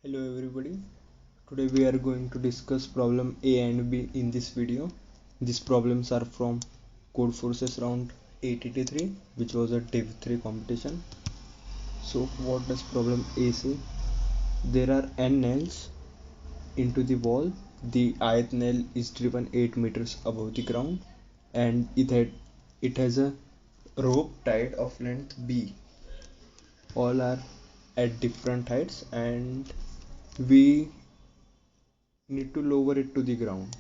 Hello everybody. Today we are going to discuss problem A and B in this video. These problems are from Codeforces round 883, which was a Div 3 competition. So what does problem A say? There are n nails into the wall. The ith nail is driven 8 meters above the ground and it has a rope tied of length B. All are at different heights and we need to lower it to the ground.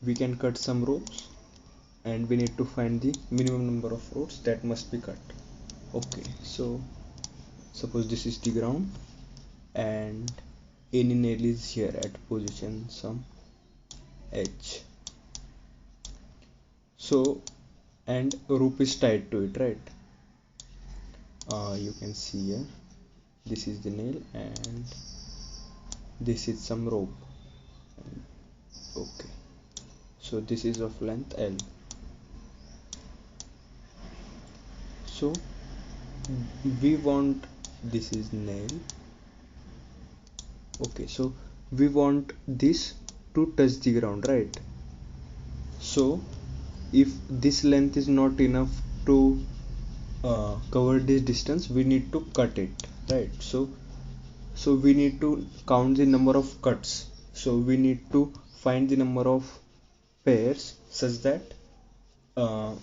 We can cut some ropes and we need to find the minimum number of ropes that must be cut. Okay, so suppose this is the ground and any nail is here at position some H. So and a rope is tied to it, right? You can see here, this is the nail and this is some rope. Okay, so this is of length L. So we want, this is nail. Okay, so we want this to touch the ground, right? So if this length is not enough to cover this distance, we need to cut it, right? So we need to count the number of cuts. So we need to find the number of pairs such that uh,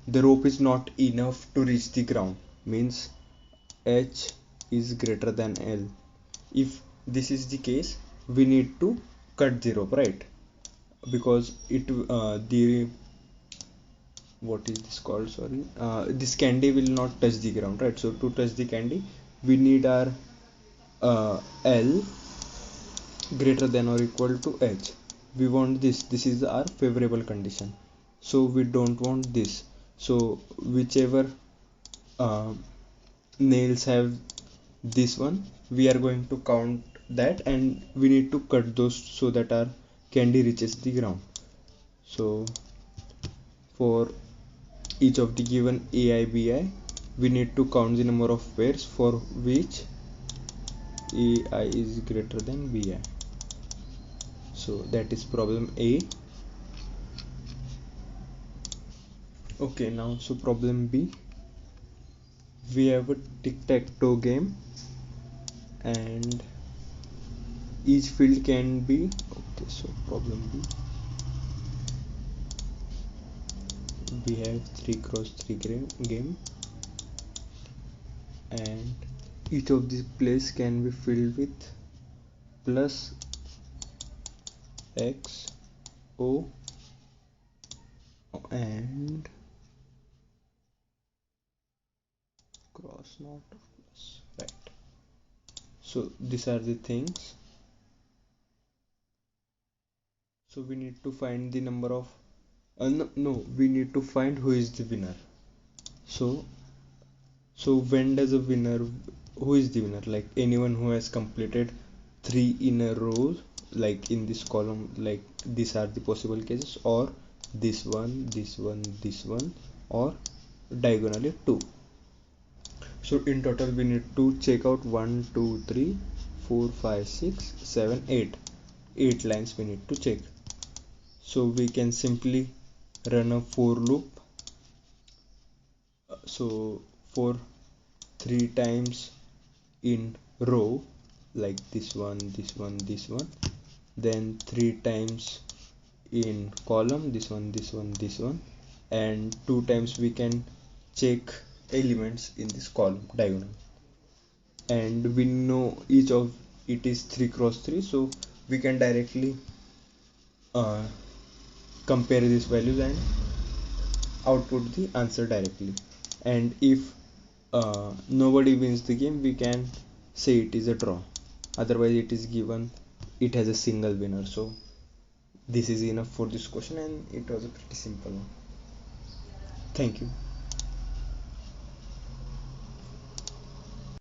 the rope is not enough to reach the ground, means H is greater than L. If this is the case, we need to cut the rope, right? Because the what is this called, sorry, this candy will not touch the ground, right? So to touch the candy we need our L greater than or equal to H. We want this is our favorable condition, so we don't want this. So whichever uh, nails have this one, we are going to count that and we need to cut those so that our candy reaches the ground. So for each of the given AI BI, we need to count the number of pairs for which AI is greater than BI. So that is problem A. Okay, now so problem B, we have a tic-tac-toe game and each field can be, okay, so problem B, we have 3x3 game and each of these places can be filled with plus X O and cross not of plus, right? So these are the things. So we need to find the number of no, we need to find who is the winner. So when does a winner, who is the winner? Like anyone who has completed 3 in a row, like in this column, like these are the possible cases, or this one, this one, this one, or diagonally 2. So in total we need to check out 1 2 3 4 5 6 7 8 8 lines we need to check. So we can simply run a for loop. So for 3 times in row, like this one, this one, this one, then 3 times in column, this one, this one, this one, and 2 times we can check elements in this column diagonal, and we know each of it is 3x3, so we can directly uh, compare these values and output the answer directly. And if nobody wins the game, we can say it is a draw, otherwise it is given it has a single winner. So this is enough for this question and it was a pretty simple one. Thank you.